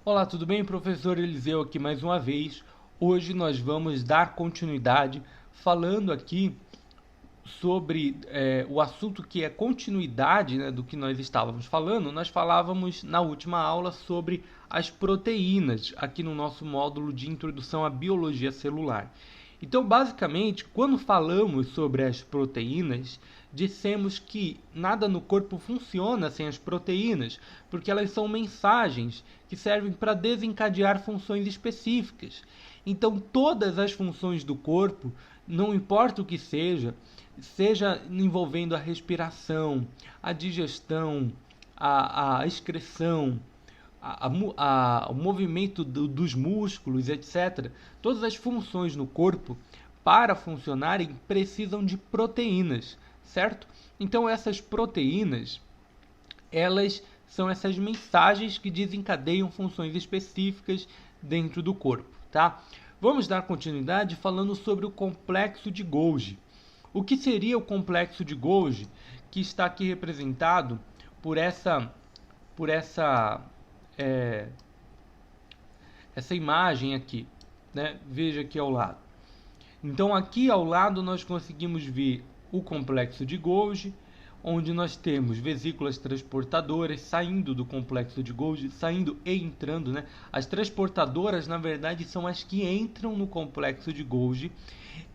Olá, tudo bem? Professor Eliseu aqui mais uma vez. Hoje nós vamos dar continuidade falando aqui sobre o assunto que é continuidade, né, do que nós estávamos falando. Nós falávamos na última aula sobre as proteínas aqui no nosso módulo de introdução à biologia celular. Então, basicamente, quando falamos sobre as proteínas, dissemos que nada no corpo funciona sem as proteínas, porque elas são mensagens que servem para desencadear funções específicas. Então, todas as funções do corpo, não importa o que seja envolvendo a respiração, a digestão, a excreção, o movimento dos músculos, etc. Todas as funções no corpo, para funcionarem, precisam de proteínas, certo? Então essas proteínas, elas são essas mensagens que desencadeiam funções específicas dentro do corpo, tá? Vamos dar continuidade falando sobre o complexo de Golgi. O que seria o complexo de Golgi, que está aqui representado por essa imagem aqui, né? Veja aqui ao lado. Então aqui ao lado nós conseguimos ver o complexo de Golgi, onde nós temos vesículas transportadoras saindo do complexo de Golgi, saindo e entrando, né? As transportadoras, na verdade, são as que entram no complexo de Golgi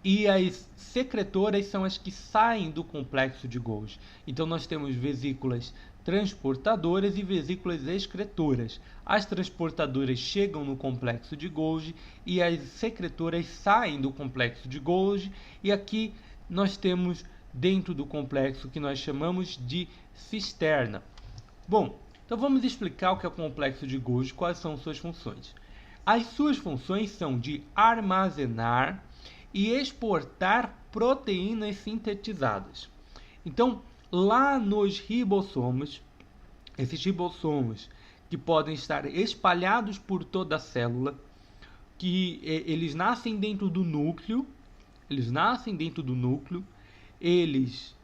e as secretoras são as que saem do complexo de Golgi. Então nós temos vesículas transportadoras e vesículas excretoras. As transportadoras chegam no complexo de Golgi e as secretoras saem do complexo de Golgi, e aqui nós temos dentro do complexo que nós chamamos de cisterna. Bom, então vamos explicar o que é o complexo de Golgi, quais são suas funções. As suas funções são de armazenar e exportar proteínas sintetizadas. Então, lá nos ribossomos, esses ribossomos que podem estar espalhados por toda a célula, que eles nascem dentro do núcleo, eles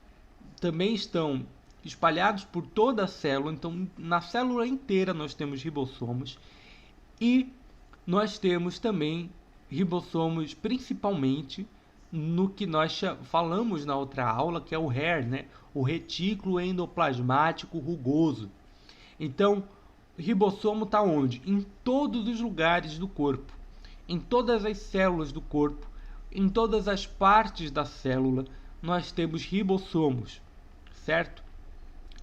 também estão espalhados por toda a célula. Então, na célula inteira nós temos ribossomos, e nós temos também ribossomos principalmente no que nós falamos na outra aula, que é o RER, né? O retículo endoplasmático rugoso. Então, ribossomo está onde? Em todos os lugares do corpo, em todas as células do corpo, em todas as partes da célula, nós temos ribossomos, certo?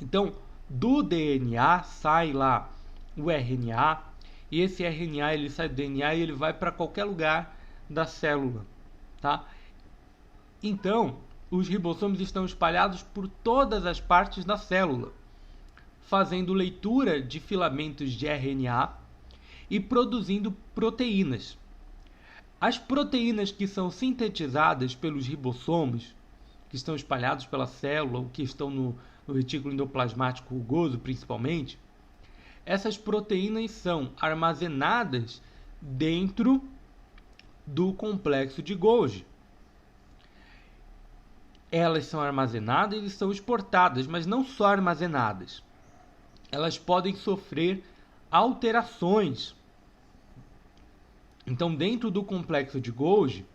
Então, do DNA sai lá o RNA, e esse RNA ele sai do DNA e ele vai para qualquer lugar da célula, tá? Então, os ribossomos estão espalhados por todas as partes da célula, fazendo leitura de filamentos de RNA e produzindo proteínas. As proteínas que são sintetizadas pelos ribossomos, que estão espalhados pela célula, ou que estão no retículo endoplasmático rugoso principalmente, essas proteínas são armazenadas dentro do complexo de Golgi. Elas são armazenadas e são exportadas, mas não só armazenadas. Elas podem sofrer alterações. Então, dentro do complexo de Golgi,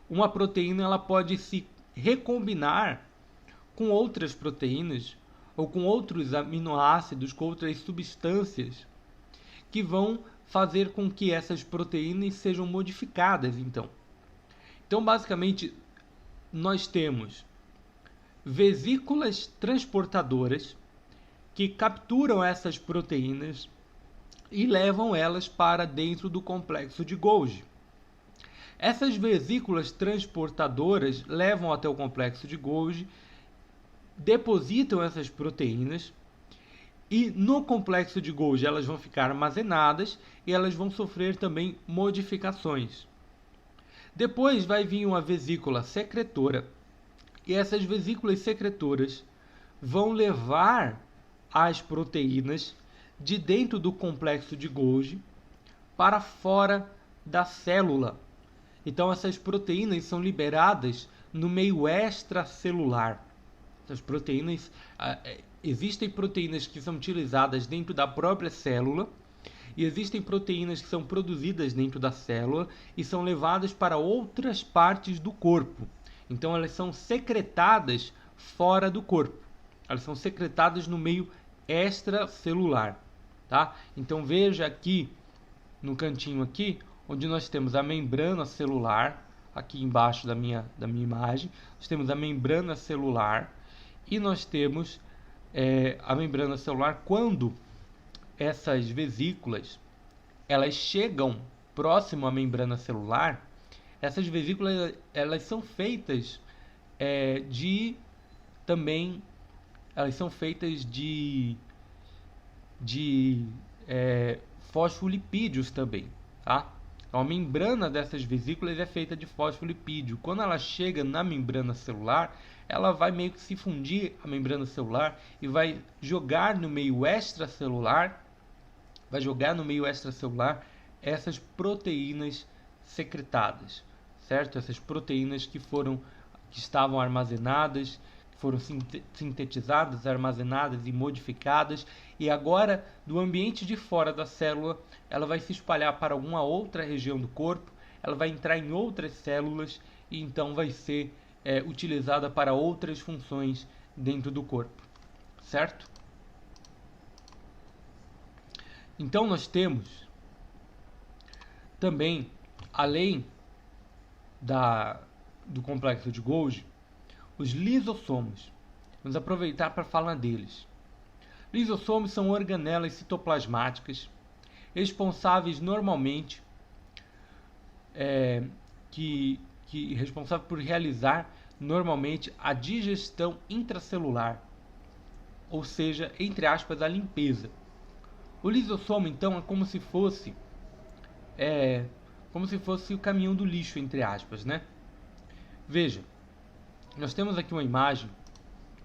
uma proteína ela pode se recombinar com outras proteínas ou com outros aminoácidos, com outras substâncias que vão fazer com que essas proteínas sejam modificadas. Então basicamente, nós temos vesículas transportadoras que capturam essas proteínas e levam elas para dentro do complexo de Golgi. Essas vesículas transportadoras levam até o complexo de Golgi, depositam essas proteínas, e no complexo de Golgi elas vão ficar armazenadas e elas vão sofrer também modificações. Depois vai vir uma vesícula secretora, e essas vesículas secretoras vão levar as proteínas de dentro do complexo de Golgi para fora da célula. Então essas proteínas são liberadas no meio extracelular. Essas proteínas, existem proteínas que são utilizadas dentro da própria célula, E existem proteínas que são produzidas dentro da célula e são levadas para outras partes do corpo. Então elas são secretadas fora do corpo. Elas são secretadas no meio extracelular, tá? Então veja aqui no cantinho aqui, onde nós temos a membrana celular, aqui embaixo da minha imagem, nós temos a membrana celular e nós temos a membrana celular. Quando essas vesículas elas chegam próximo à membrana celular, essas vesículas elas são feitas elas são feitas de fosfolipídios também, tá? Então, a membrana dessas vesículas é feita de fosfolipídio. Quando ela chega na membrana celular, ela vai meio que se fundir a membrana celular e vai jogar no meio extracelular, essas proteínas secretadas, certo? Essas proteínas que estavam armazenadas, foram sintetizadas, armazenadas e modificadas, e agora do ambiente de fora da célula ela vai se espalhar para alguma outra região do corpo, ela vai entrar em outras células e então vai ser utilizada para outras funções dentro do corpo, certo? Então nós temos também, além do complexo de Golgi, os lisossomos. Vamos aproveitar para falar deles. Lisossomos são organelas citoplasmáticas responsáveis normalmente responsável por realizar normalmente a digestão intracelular, ou seja, entre aspas, a limpeza. O lisossomo então é como se fosse o caminhão do lixo, entre aspas, né? Veja, nós temos aqui uma imagem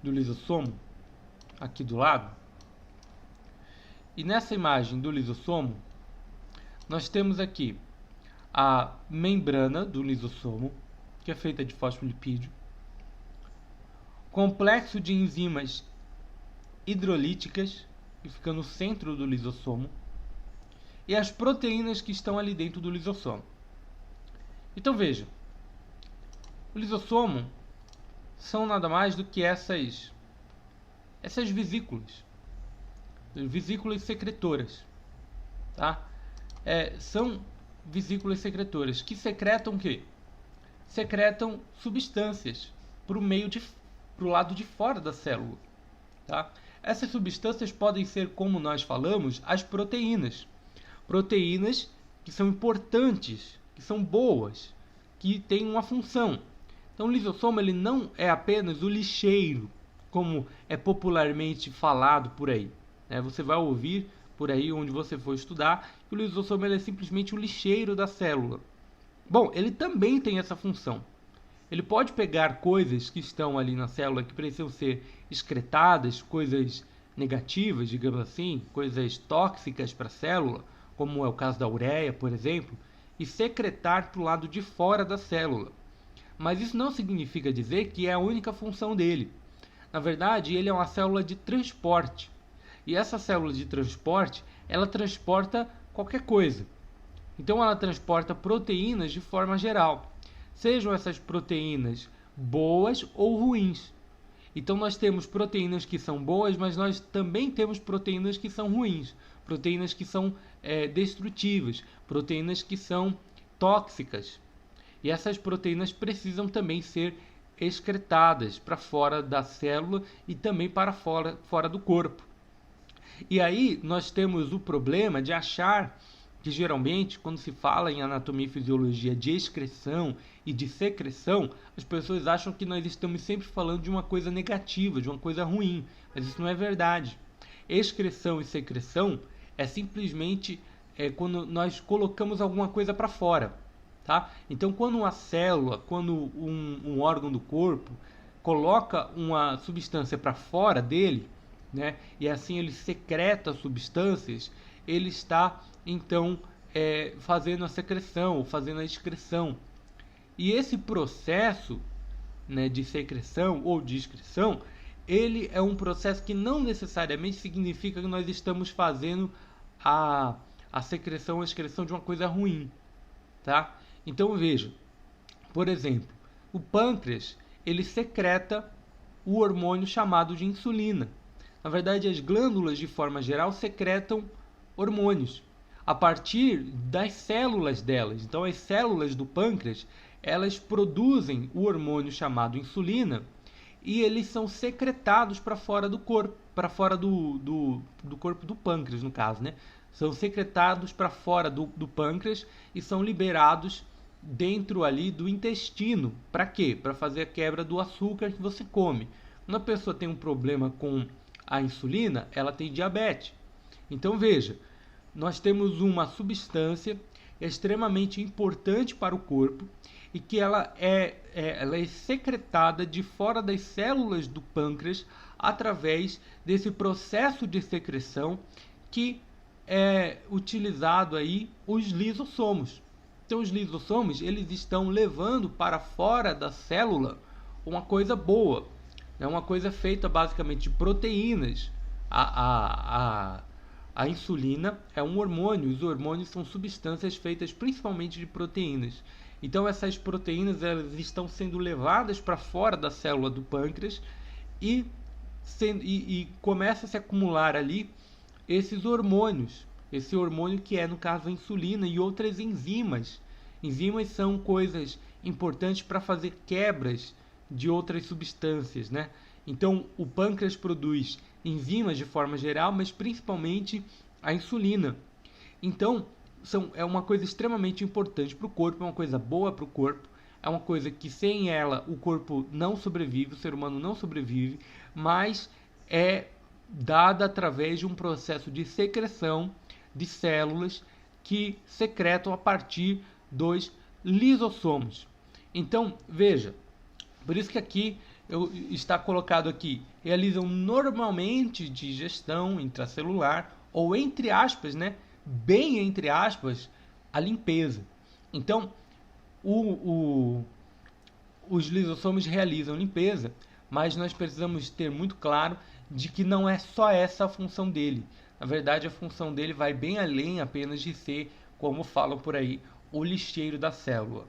do lisossomo aqui do lado. E nessa imagem do lisossomo, nós temos aqui a membrana do lisossomo, que é feita de fosfolipídio, complexo de enzimas hidrolíticas, que fica no centro do lisossomo, e as proteínas que estão ali dentro do lisossomo. Então veja, o lisossomo são nada mais do que essas vesículas secretoras, tá? São vesículas secretoras que secretam o quê? Secretam substâncias para o lado de fora da célula, tá? Essas substâncias podem ser, como nós falamos, as proteínas que são importantes, que são boas, que têm uma função. Então o lisossomo ele não é apenas o lixeiro, como é popularmente falado por aí, né? Você vai ouvir por aí onde você for estudar que o lisossomo ele é simplesmente o lixeiro da célula. Bom, ele também tem essa função. Ele pode pegar coisas que estão ali na célula que precisam ser excretadas, coisas negativas, digamos assim, coisas tóxicas para a célula, como é o caso da ureia, por exemplo, e secretar para o lado de fora da célula. Mas isso não significa dizer que é a única função dele. Na verdade, ele é uma célula de transporte. E essa célula de transporte, ela transporta qualquer coisa. Então ela transporta proteínas de forma geral. Sejam essas proteínas boas ou ruins. Então nós temos proteínas que são boas, mas nós também temos proteínas que são ruins. Proteínas que são destrutivas. Proteínas que são tóxicas. E essas proteínas precisam também ser excretadas para fora da célula e também para fora do corpo. E aí nós temos o problema de achar que geralmente quando se fala em anatomia e fisiologia de excreção e de secreção, as pessoas acham que nós estamos sempre falando de uma coisa negativa, de uma coisa ruim, mas isso não é verdade. Excreção e secreção é simplesmente quando nós colocamos alguma coisa para fora. Tá? Então, quando uma célula, quando um órgão do corpo coloca uma substância para fora dele, né, e assim ele secreta substâncias, ele está, então, fazendo a secreção, ou fazendo a excreção. E esse processo, né, de secreção ou de excreção, ele é um processo que não necessariamente significa que nós estamos fazendo a secreção, a excreção de uma coisa ruim, tá? Então veja, por exemplo, o pâncreas, ele secreta o hormônio chamado de insulina. Na verdade, as glândulas, de forma geral, secretam hormônios a partir das células delas. Então, as células do pâncreas, elas produzem o hormônio chamado insulina e eles são secretados para fora do corpo, para fora do corpo do pâncreas, no caso, né? São secretados para fora do pâncreas e são liberados dentro ali do intestino. Para quê? Para fazer a quebra do açúcar que você come. Quando a pessoa tem um problema com a insulina, ela tem diabetes. Então veja, nós temos uma substância extremamente importante para o corpo e que ela é secretada de fora das células do pâncreas através desse processo de secreção que é utilizado aí os lisossomos. Então os lisossomos, eles estão levando para fora da célula uma coisa boa, é uma coisa feita basicamente de proteínas. A insulina é um hormônio, os hormônios são substâncias feitas principalmente de proteínas. Então essas proteínas, elas estão sendo levadas para fora da célula do pâncreas e começa a se acumular ali esses hormônios. Esse hormônio que é, no caso, a insulina e outras enzimas. Enzimas são coisas importantes para fazer quebras de outras substâncias, né? Então, o pâncreas produz enzimas de forma geral, mas principalmente a insulina. Então, é uma coisa extremamente importante para o corpo, é uma coisa boa para o corpo, é uma coisa que sem ela o corpo não sobrevive, o ser humano não sobrevive, mas é dada através de um processo de secreção de células que secretam a partir dos lisossomos. Então, veja, por isso que aqui está colocado aqui, realizam normalmente digestão intracelular ou, entre aspas, né, bem entre aspas, a limpeza. Então, os lisossomos realizam limpeza, mas nós precisamos ter muito claro de que não é só essa a função dele. Na verdade, a função dele vai bem além apenas de ser, como falam por aí, o lixeiro da célula.